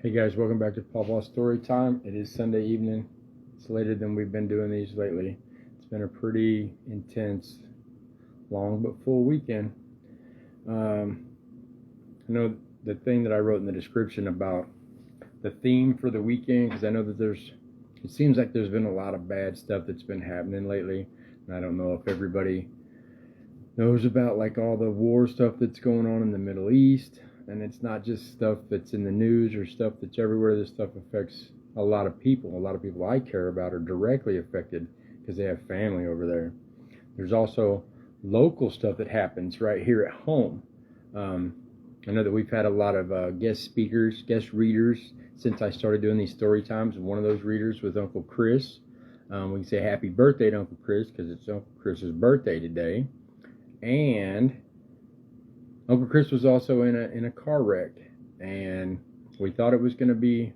Hey guys, welcome back to Pawpaw Storytime. It is Sunday evening. It's later than we've been doing these lately. It's been a pretty intense, long but full weekend. I know the thing that I wrote in the description about the theme for the weekend, because I know that it seems like there's been a lot of bad stuff that's been happening lately. And I don't know if everybody knows about like all the war stuff that's going on in the Middle East. And it's not just stuff that's in the news or stuff that's everywhere. This stuff affects a lot of people. A lot of people I care about are directly affected because they have family over there. There's also local stuff that happens right here at home. I know that we've had a lot of guest speakers, guest readers since I started doing these story times. One of those readers was Uncle Chris. We can say happy birthday to Uncle Chris because it's Uncle Chris's birthday today. And Uncle Chris was also in a car wreck, and we thought it was going to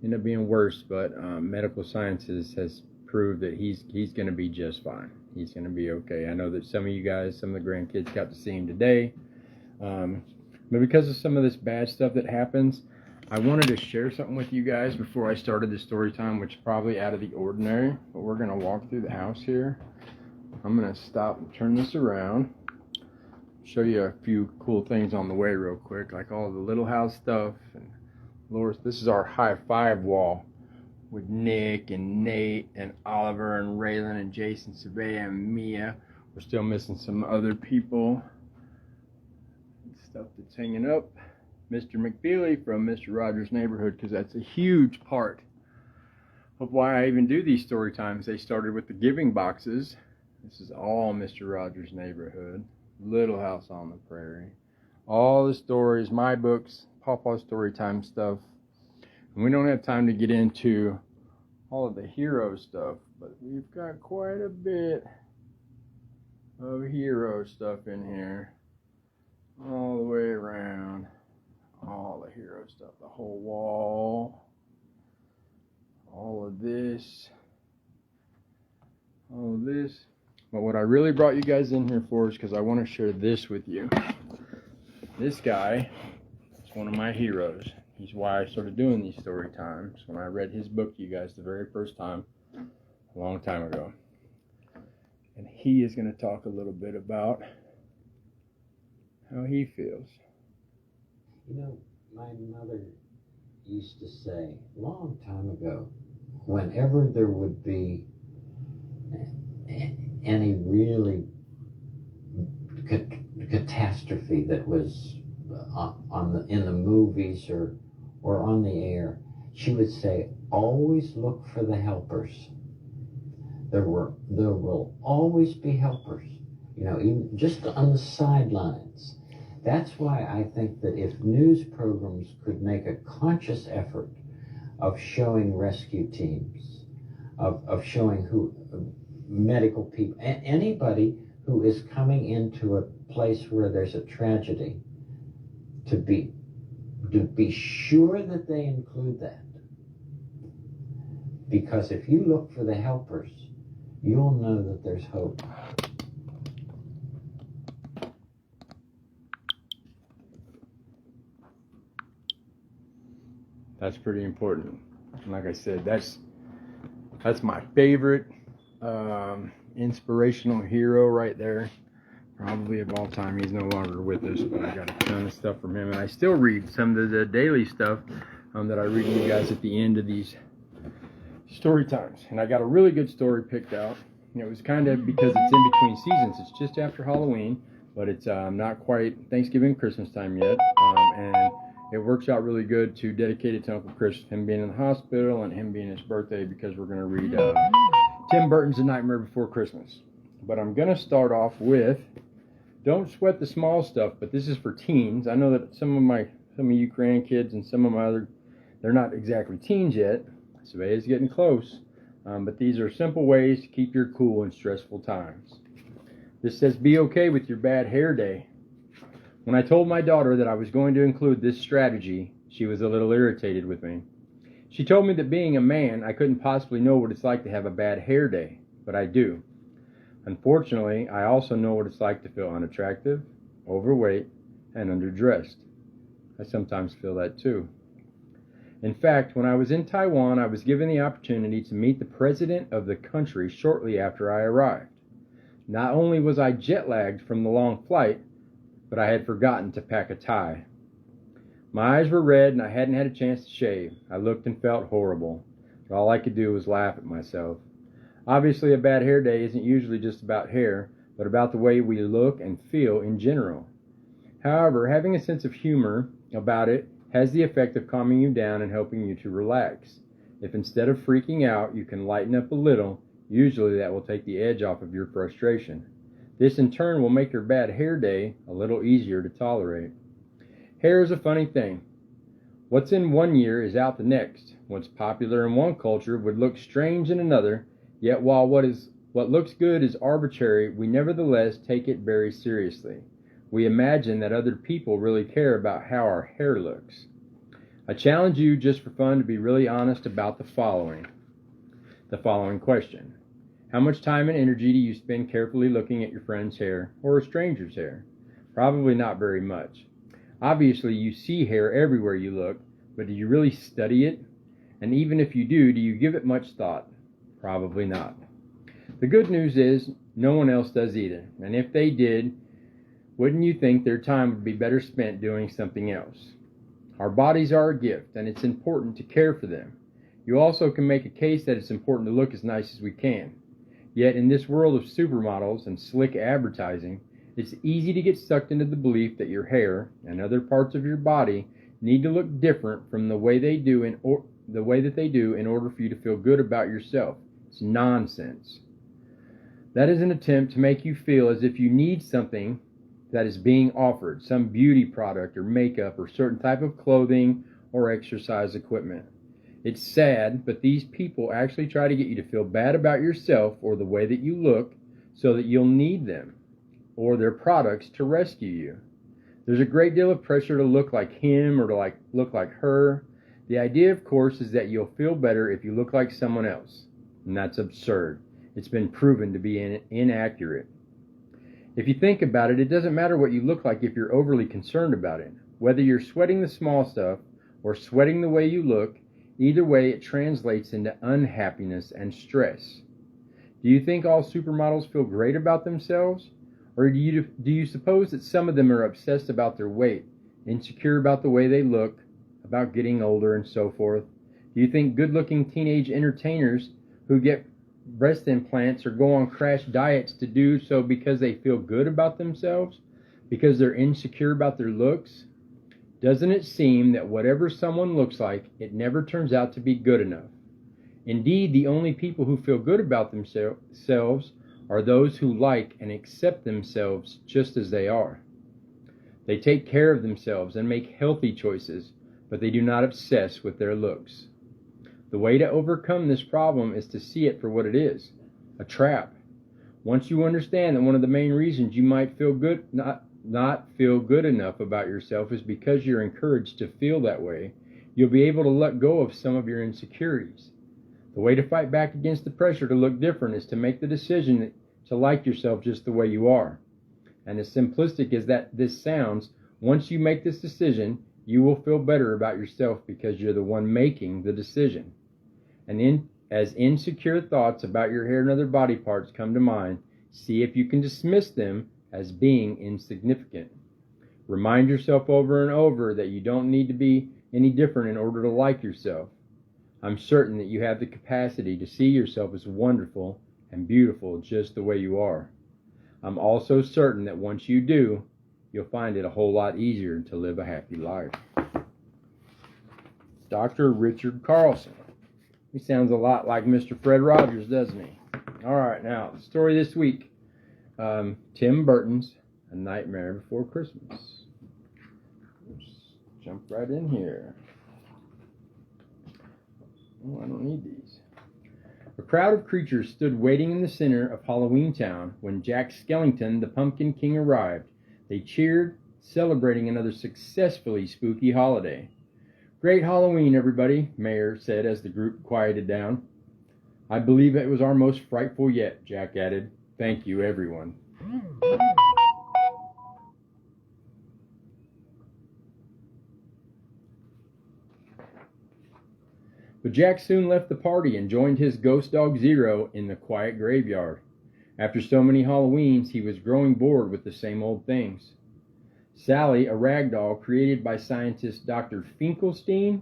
end up being worse, but medical sciences has proved that he's going to be just fine. He's going to be okay. I know that some of you guys, some of the grandkids got to see him today, but because of some of this bad stuff that happens, I wanted to share something with you guys before I started the story time, which is probably out of the ordinary, but we're going to walk through the house here. I'm going to stop and turn this around. Show you a few cool things on the way real quick, like all the little house stuff. And Laura's, this is our high five wall with Nick and Nate and Oliver and Raylan and Jason, Sabea and Mia. We're still missing some other people. Stuff that's hanging up. Mr. McFeely from Mr. Rogers' Neighborhood, because that's a huge part of why I even do these story times. They started with the giving boxes. This is all Mr. Rogers' Neighborhood. Little House on the Prairie, all the stories, my books, Pawpaw Storytime stuff. And we don't have time to get into all of the hero stuff, but we've got quite a bit of hero stuff in here, all the way around, all the hero stuff, the whole wall, all of this. But what I really brought you guys in here for is because I want to share this with you. This guy is one of my heroes. He's why I started doing these story times. When I read his book to you guys the very first time, a long time ago. And he is going to talk a little bit about how he feels. You know, my mother used to say, a long time ago, whenever there would be any really catastrophe that was in the movies or on the air, she would say, always look for the helpers. There will always be helpers, you know, even just on the sidelines. That's why I think that if news programs could make a conscious effort of showing rescue teams, of showing medical people, anybody who is coming into a place where there's a tragedy, to be sure that they include that. Because if you look for the helpers, you'll know that there's hope. That's pretty important. And like I said, that's my favorite inspirational hero right there, probably of all time. He's no longer with us, but I got a ton of stuff from him, and I still read some of the daily stuff that I read to you guys at the end of these story times. And I got a really good story picked out. And it was kind of because it's in between seasons. It's just after Halloween, but it's not quite Thanksgiving, Christmas time yet, and it works out really good to dedicate it to Uncle Chris, him being in the hospital and him being his birthday, because we're going to read Tim Burton's A Nightmare Before Christmas. But I'm going to start off with, don't sweat the small stuff, but this is for teens. I know that some of you grandkids and some of my other, they're not exactly teens yet. Sabea's getting close. But these are simple ways to keep your cool in stressful times. This says, be okay with your bad hair day. When I told my daughter that I was going to include this strategy, she was a little irritated with me. She told me that being a man, I couldn't possibly know what it's like to have a bad hair day, but I do. Unfortunately, I also know what it's like to feel unattractive, overweight, and underdressed. I sometimes feel that too. In fact, when I was in Taiwan, I was given the opportunity to meet the president of the country shortly after I arrived. Not only was I jet-lagged from the long flight, but I had forgotten to pack a tie. My eyes were red and I hadn't had a chance to shave. I looked and felt horrible, but all I could do was laugh at myself. Obviously, a bad hair day isn't usually just about hair, but about the way we look and feel in general. However, having a sense of humor about it has the effect of calming you down and helping you to relax. If instead of freaking out, you can lighten up a little, usually that will take the edge off of your frustration. This in turn will make your bad hair day a little easier to tolerate. Hair is a funny thing. What's in one year is out the next. What's popular in one culture would look strange in another, yet while what looks good is arbitrary, we nevertheless take it very seriously. We imagine that other people really care about how our hair looks. I challenge you just for fun to be really honest about the following question. How much time and energy do you spend carefully looking at your friend's hair or a stranger's hair? Probably not very much. Obviously, you see hair everywhere you look, but do you really study it? And even if you do you give it much thought? Probably not. The good news is, no one else does either. And if they did, wouldn't you think their time would be better spent doing something else? Our bodies are a gift, and it's important to care for them. You also can make a case that it's important to look as nice as we can. Yet in this world of supermodels and slick advertising, it's easy to get sucked into the belief that your hair and other parts of your body need to look different from the way they do in order for you to feel good about yourself. It's nonsense. That is an attempt to make you feel as if you need something that is being offered, some beauty product or makeup or certain type of clothing or exercise equipment. It's sad, but these people actually try to get you to feel bad about yourself or the way that you look so that you'll need them or their products to rescue you. There's a great deal of pressure to look like him or to look like her. The idea, of course, is that you'll feel better if you look like someone else. And that's absurd. It's been proven to be inaccurate. If you think about it, it doesn't matter what you look like if you're overly concerned about it. Whether you're sweating the small stuff or sweating the way you look, either way it translates into unhappiness and stress. Do you think all supermodels feel great about themselves? Or do you suppose that some of them are obsessed about their weight, insecure about the way they look, about getting older and so forth? Do you think good-looking teenage entertainers who get breast implants or go on crash diets to do so because they feel good about themselves? Because they're insecure about their looks? Doesn't it seem that whatever someone looks like, it never turns out to be good enough? Indeed, the only people who feel good about themselves are those who like and accept themselves just as they are. They take care of themselves and make healthy choices, but they do not obsess with their looks. The way to overcome this problem is to see it for what it is, a trap. Once you understand that one of the main reasons you might feel good, not feel good enough about yourself is because you're encouraged to feel that way, you'll be able to let go of some of your insecurities. The way to fight back against the pressure to look different is to make the decision to like yourself just the way you are. And as simplistic as this sounds, once you make this decision, you will feel better about yourself because you're the one making the decision. And as insecure thoughts about your hair and other body parts come to mind, see if you can dismiss them as being insignificant. Remind yourself over and over that you don't need to be any different in order to like yourself. I'm certain that you have the capacity to see yourself as wonderful and beautiful just the way you are. I'm also certain that once you do, you'll find it a whole lot easier to live a happy life. Dr. Richard Carlson. He sounds a lot like Mr. Fred Rogers, doesn't he? All right, now, the story this week. Tim Burton's A Nightmare Before Christmas. Let's jump right in here. Oh, I don't need these. A crowd of creatures stood waiting in the center of Halloween Town when Jack Skellington, the Pumpkin King, arrived. They cheered, celebrating another successfully spooky holiday. Great Halloween, everybody, Mayor said as the group quieted down. I believe it was our most frightful yet, Jack added. Thank you, everyone. But Jack soon left the party and joined his ghost dog Zero in the quiet graveyard. After so many Halloweens, he was growing bored with the same old things. Sally, a rag doll created by scientist Dr. Finkelstein,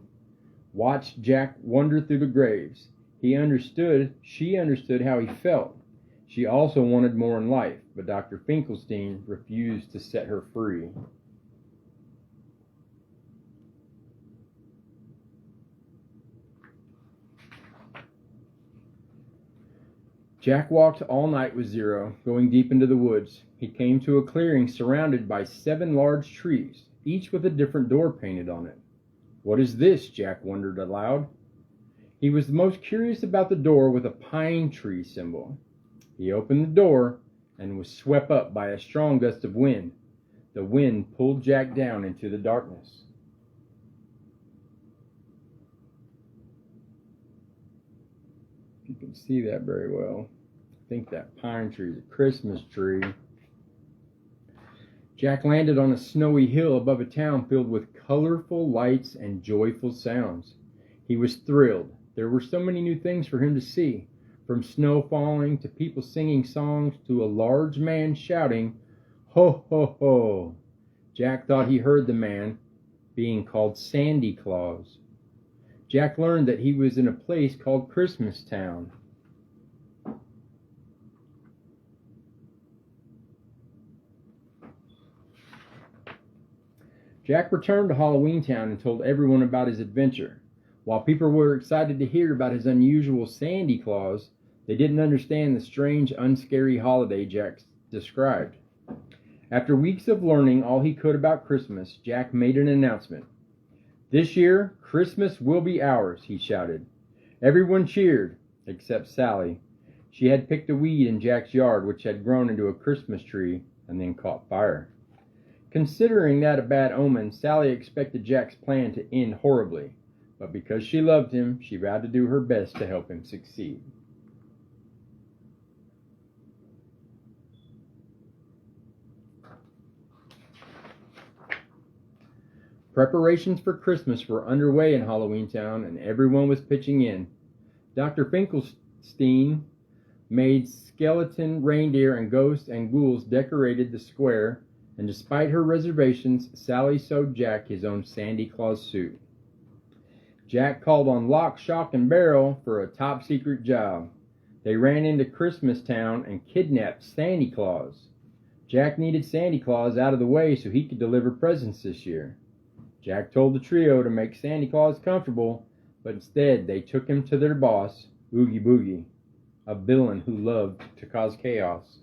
watched Jack wander through the graves. She understood how he felt. She also wanted more in life, but Dr. Finkelstein refused to set her free. Jack walked all night with Zero, going deep into the woods. He came to a clearing surrounded by 7 large trees, each with a different door painted on it. "What is this?" Jack wondered aloud. He was the most curious about the door with a pine tree symbol. He opened the door and was swept up by a strong gust of wind. The wind pulled Jack down into the darkness. You can see that very well. I think that pine tree is a Christmas tree. Jack landed on a snowy hill above a town filled with colorful lights and joyful sounds. He was thrilled. There were so many new things for him to see, from snow falling to people singing songs to a large man shouting, "Ho, ho, ho!" Jack thought he heard the man being called Sandy Claus. Jack learned that he was in a place called Christmas Town. Jack returned to Halloween Town and told everyone about his adventure. While people were excited to hear about his unusual Sandy Claus, they didn't understand the strange, unscary holiday Jack described. After weeks of learning all he could about Christmas, Jack made an announcement. "This year, Christmas will be ours," he shouted. Everyone cheered, except Sally. She had picked a weed in Jack's yard which had grown into a Christmas tree and then caught fire. Considering that a bad omen, Sally expected Jack's plan to end horribly, but because she loved him, she vowed to do her best to help him succeed. Preparations for Christmas were underway in Halloween Town, and everyone was pitching in. Dr. Finkelstein made skeleton reindeer and ghosts and ghouls decorated the square, and despite her reservations, Sally sewed Jack his own Sandy Claus suit. Jack called on Lock, Shock, and Barrel for a top-secret job. They ran into Christmas Town and kidnapped Sandy Claus. Jack needed Sandy Claus out of the way so he could deliver presents this year. Jack told the trio to make Sandy Claus comfortable, but instead they took him to their boss, Oogie Boogie, a villain who loved to cause chaos.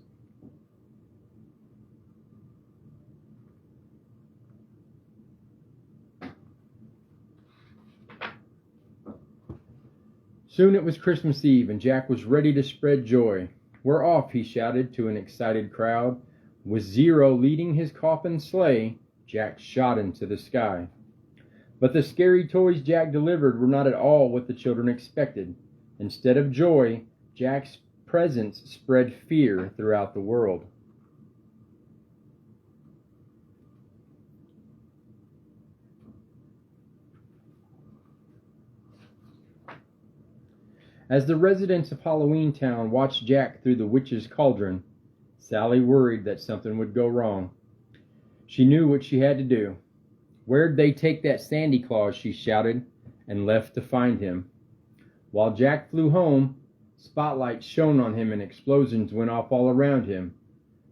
Soon it was Christmas Eve, and Jack was ready to spread joy. "We're off," he shouted to an excited crowd. With Zero leading his coffin sleigh, Jack shot into the sky. But the scary toys Jack delivered were not at all what the children expected. Instead of joy, Jack's presence spread fear throughout the world. As the residents of Halloween Town watched Jack through the witch's cauldron, Sally worried that something would go wrong. She knew what she had to do. "Where'd they take that Sandy Claus?" she shouted, and left to find him. While Jack flew home, spotlights shone on him and explosions went off all around him.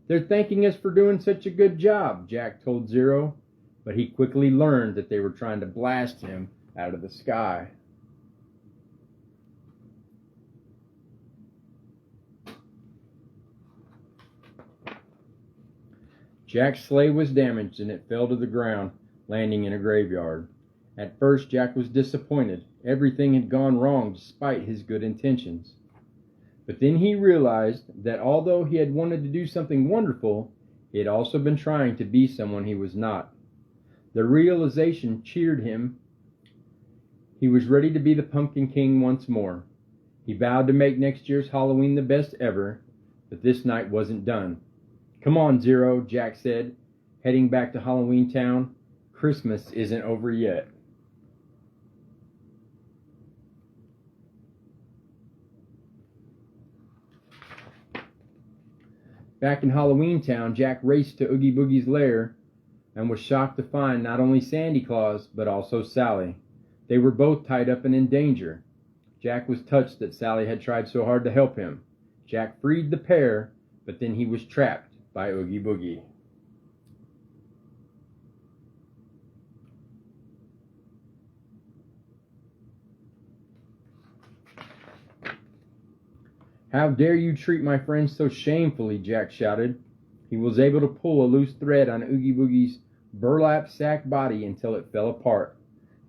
"They're thanking us for doing such a good job," Jack told Zero, but he quickly learned that they were trying to blast him out of the sky. Jack's sleigh was damaged and it fell to the ground, landing in a graveyard. At first, Jack was disappointed. Everything had gone wrong despite his good intentions. But then he realized that although he had wanted to do something wonderful, he had also been trying to be someone he was not. The realization cheered him. He was ready to be the Pumpkin King once more. He vowed to make next year's Halloween the best ever, but this night wasn't done. "Come on, Zero," Jack said, heading back to Halloween Town. "Christmas isn't over yet." Back in Halloween Town, Jack raced to Oogie Boogie's lair and was shocked to find not only Sandy Claus, but also Sally. They were both tied up and in danger. Jack was touched that Sally had tried so hard to help him. Jack freed the pair, but then he was trapped by Oogie Boogie. "How dare you treat my friends so shamefully," Jack shouted. He was able to pull a loose thread on Oogie Boogie's burlap sack body until it fell apart,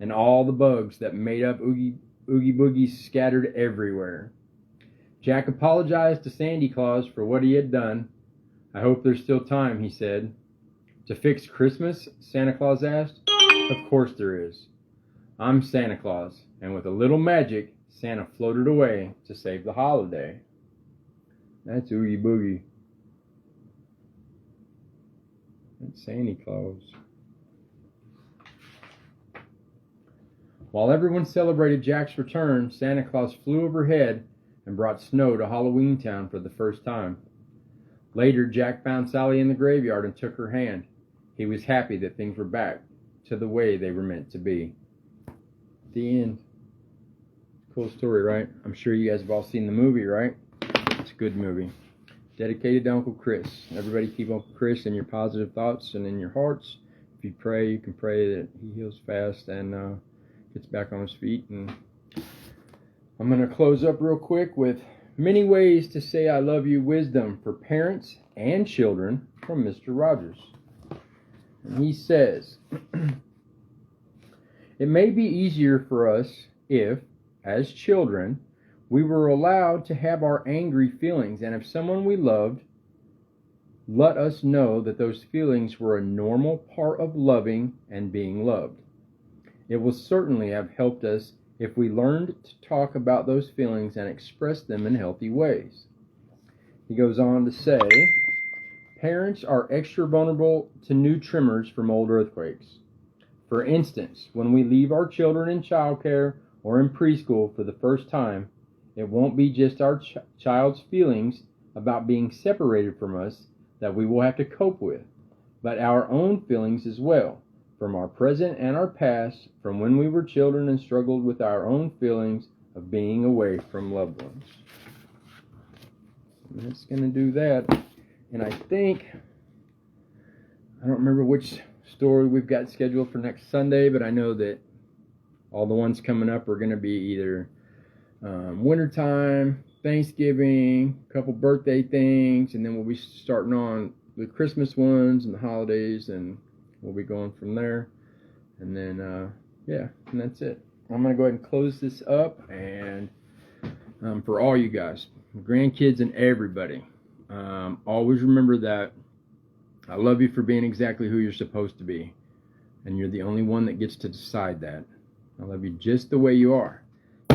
and all the bugs that made up Oogie Boogie scattered everywhere. Jack apologized to Sandy Claus for what he had done. "I hope there's still time," he said. "To fix Christmas?" Santa Claus asked. "Of course there is. I'm Santa Claus," and with a little magic, Santa floated away to save the holiday. That's Oogie Boogie. That's Sandy Claus. While everyone celebrated Jack's return, Santa Claus flew overhead and brought snow to Halloween Town for the first time. Later, Jack found Sally in the graveyard and took her hand. He was happy that things were back to the way they were meant to be. The end. Cool story, right? I'm sure you guys have all seen the movie, right? It's a good movie. Dedicated to Uncle Chris. Everybody keep Uncle Chris in your positive thoughts and in your hearts. If you pray, you can pray that he heals fast and gets back on his feet. And I'm going to close up real quick with many ways to say I love you wisdom for parents and children from Mr. Rogers. And he says, "It may be easier for us if, as children, we were allowed to have our angry feelings, and if someone we loved let us know that those feelings were a normal part of loving and being loved. It will certainly have helped us if we learned to talk about those feelings and express them in healthy ways." He goes on to say, "Parents are extra vulnerable to new tremors from old earthquakes. For instance, when we leave our children in childcare or in preschool for the first time, it won't be just our child's feelings about being separated from us that we will have to cope with, but our own feelings as well, from our present and our past, from when we were children and struggled with our own feelings of being away from loved ones." And that's going to do that. And I think, I don't remember which story we've got scheduled for next Sunday, but I know that all the ones coming up are going to be either wintertime, Thanksgiving, a couple birthday things, and then we'll be starting on the Christmas ones and the holidays, and we'll be going from there. And then, and that's it. I'm going to go ahead and close this up, and for all you guys, grandkids and everybody, always remember that I love you for being exactly who you're supposed to be, and you're the only one that gets to decide that. I love you just the way you are.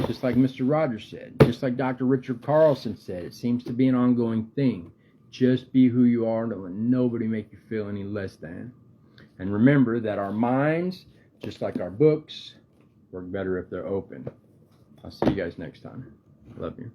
Just like Mr. Rogers said, just like Dr. Richard Carlson said, it seems to be an ongoing thing. Just be who you are, don't let nobody make you feel any less than. And remember that our minds, just like our books, work better if they're open. I'll see you guys next time. I love you.